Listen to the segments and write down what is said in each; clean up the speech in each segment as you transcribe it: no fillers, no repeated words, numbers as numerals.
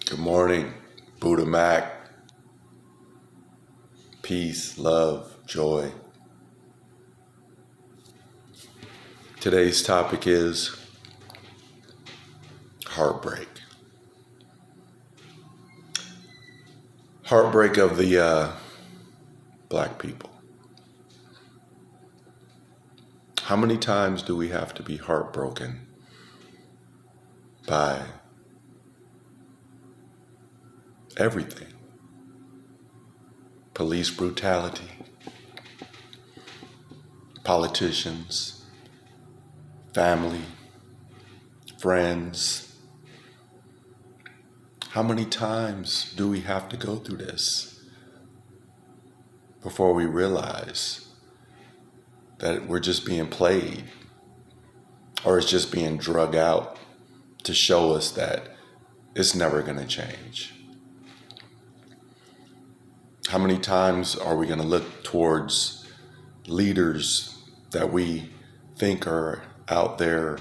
Good morning, Buddha Mac. Peace, love, joy. Today's topic is heartbreak. Heartbreak of the black people. How many times do we have to be heartbroken by everything? Police brutality, politicians, family, friends. How many times do we have to go through this before we realize that we're just being played, or it's just being drug out to show us that it's never going to change? How many times are we going to look towards leaders that we think are out there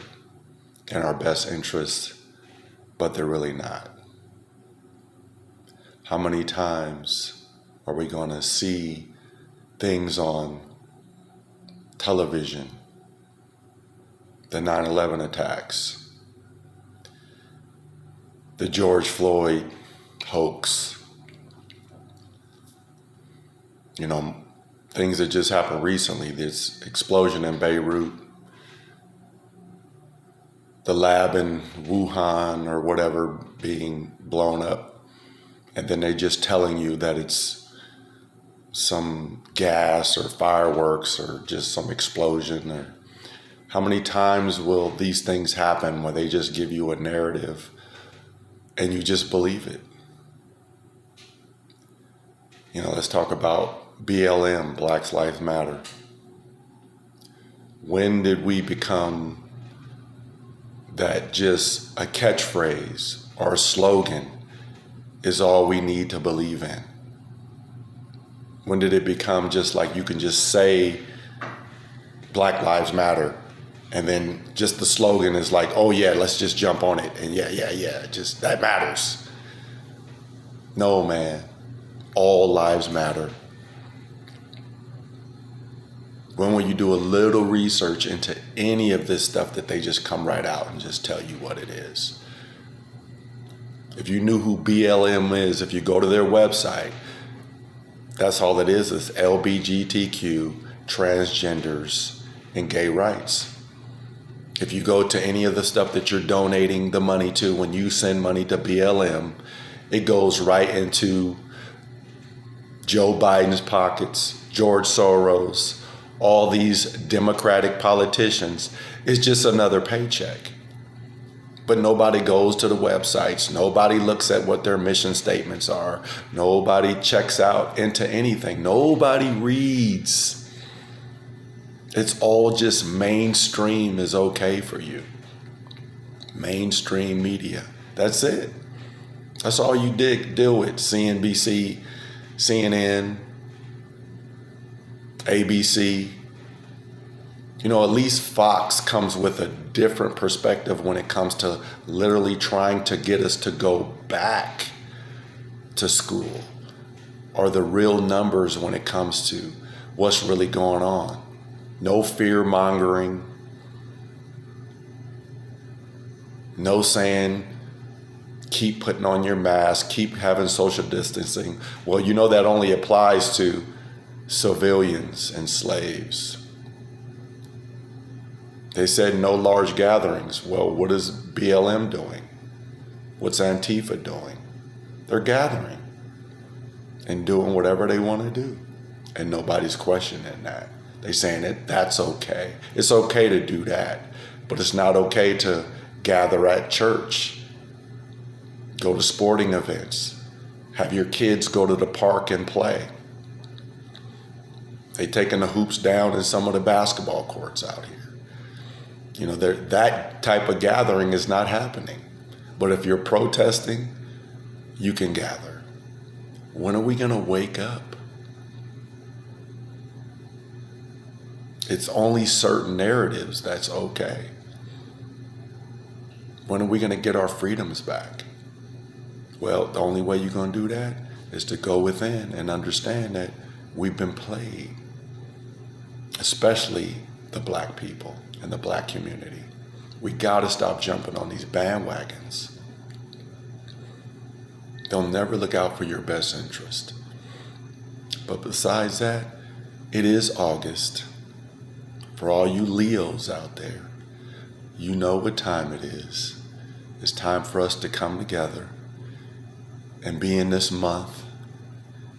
in our best interests, but they're really not? How many times are we going to see things on television, the 9/11 attacks, the George Floyd hoax, things that just happened recently, this explosion in Beirut, the lab in Wuhan or whatever being blown up, and then they just telling you that it's some gas or fireworks or just some explosion. Or how many times will these things happen where they just give you a narrative and you just believe it? Let's talk about BLM, Black Lives Matter. When did we become that just a catchphrase or a slogan is all we need to believe in? When did it become just like you can just say Black Lives Matter and then just the slogan is like, oh yeah, let's just jump on it, and yeah, just that matters? No, man. All lives matter. When will you do a little research into any of this stuff that they just come right out and just tell you what it is? If you knew who BLM is, if you go to their website, that's all it is LBGTQ, transgenders, and gay rights. If you go to any of the stuff that you're donating the money to, when you send money to BLM, it goes right into Joe Biden's pockets, George Soros, all these Democratic politicians. It's just another paycheck. But nobody goes to the websites. Nobody looks at what their mission statements are. Nobody checks out into anything. Nobody reads. It's all just mainstream is okay for you. Mainstream media. That's it. That's all you deal with. CNBC, CNN, ABC. At least Fox comes with a different perspective when it comes to literally trying to get us to go back to school, or the real numbers when it comes to what's really going on. No fear mongering. No saying, keep putting on your mask, keep having social distancing. Well, that only applies to civilians and slaves. They said no large gatherings. Well, what is BLM doing? What's Antifa doing? They're gathering and doing whatever they want to do. And nobody's questioning that. They're saying that's okay. It's okay to do that. But it's not okay to gather at church, go to sporting events, have your kids go to the park and play. They taking the hoops down in some of the basketball courts out here. That type of gathering is not happening. But if you're protesting, you can gather. When are we going to wake up? It's only certain narratives that's okay. When are we going to get our freedoms back? Well, the only way you're going to do that is to go within and understand that we've been played, especially the black people and the black community. We got to stop jumping on these bandwagons. They'll never look out for your best interest. But besides that, it is August. For all you Leos out there, you know what time it is. It's time for us to come together and be in this month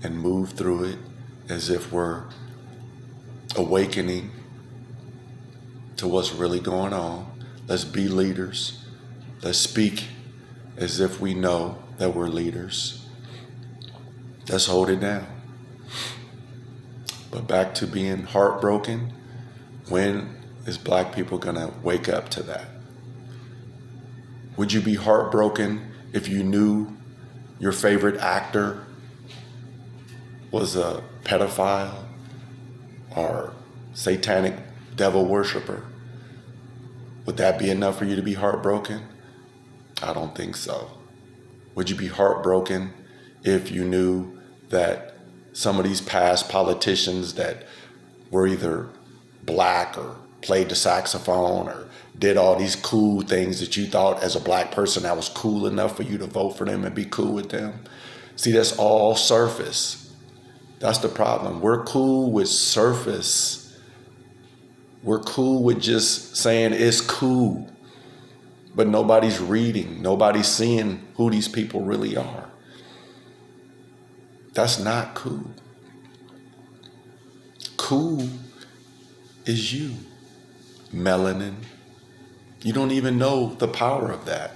and move through it as if we're awakening to what's really going on. Let's be leaders. Let's speak as if we know that we're leaders. Let's hold it down. But back to being heartbroken, when is black people gonna wake up to that? Would you be heartbroken if you knew your favorite actor was a pedophile or satanic devil worshiper? Would that be enough for you to be heartbroken? I don't think so. Would you be heartbroken if you knew that some of these past politicians that were either black or played the saxophone or did all these cool things that you thought as a black person that was cool enough for you to vote for them and be cool with them? See, that's all surface. That's the problem. We're cool with surface. We're cool with just saying it's cool, but nobody's reading. Nobody's seeing who these people really are. That's not cool. Cool is you. Melanin. You don't even know the power of that.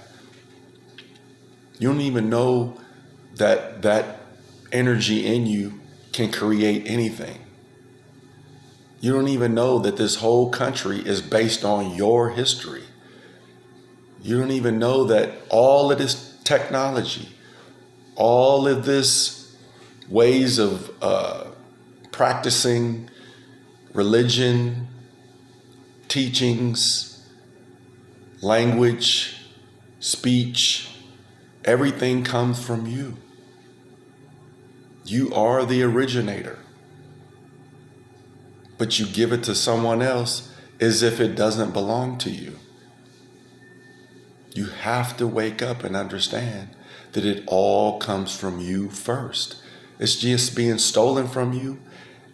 You don't even know that that energy in you can create anything. You don't even know that this whole country is based on your history. You don't even know that all of this technology, all of this ways of practicing religion, teachings, language, speech, everything comes from you. You are the originator. But you give it to someone else as if it doesn't belong to you. You have to wake up and understand that it all comes from you first. It's just being stolen from you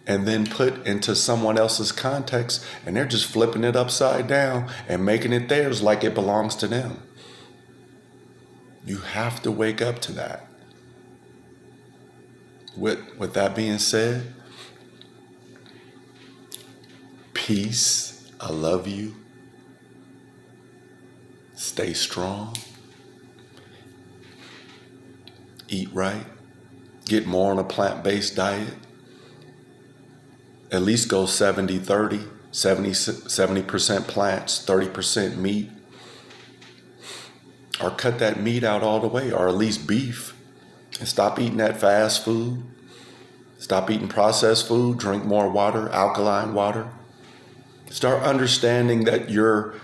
and then put into someone else's context, and they're just flipping it upside down and making it theirs like it belongs to them. You have to wake up to that. With that being said, peace. I love you. Stay strong. Eat right. Get more on a plant-based diet. At least go 70-30, 70% plants, 30% meat. Or cut that meat out all the way, or at least beef. And stop eating that fast food. Stop eating processed food. Drink more water, alkaline water. Start understanding that your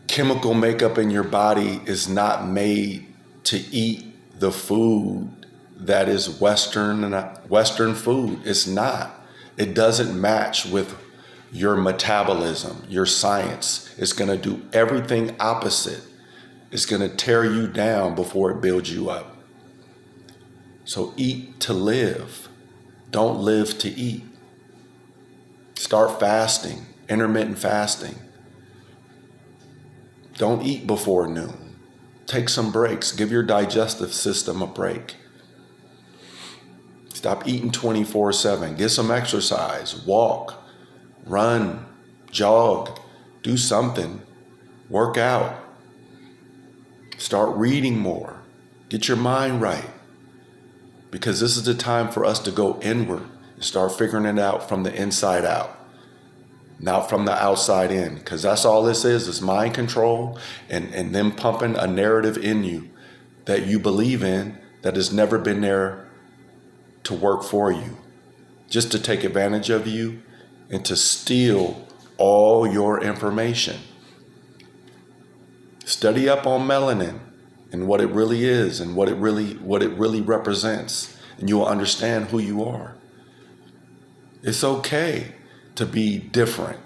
chemical makeup in your body is not made to eat the food that is Western food. It's not. It doesn't match with your metabolism, your science. It's going to do everything opposite. It's going to tear you down before it builds you up. So eat to live. Don't live to eat. Start fasting, intermittent fasting. Don't eat before noon. Take some breaks. Give your digestive system a break. Stop eating 24/7. Get some exercise. Walk, run, jog, do something. Work out. Start reading more. Get your mind right. Because this is the time for us to go inward and start figuring it out from the inside out. Not from the outside in, because that's all this is mind control and them pumping a narrative in you that you believe in that has never been there to work for you, just to take advantage of you and to steal all your information. Study up on melanin. and what it really is and what it really represents, and you will understand who you are. It's okay to be different.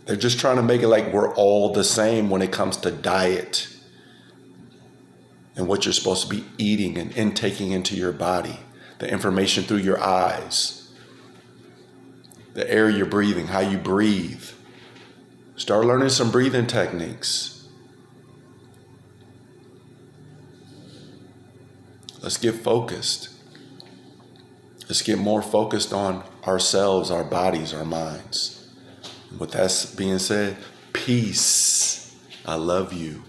They're just trying to make it like we're all the same when it comes to diet and what you're supposed to be eating and intaking into your body, the information through your eyes, the air you're breathing, how you breathe. Start learning some breathing techniques. Let's get focused. Let's get more focused on ourselves, our bodies, our minds. With that being said, peace. I love you.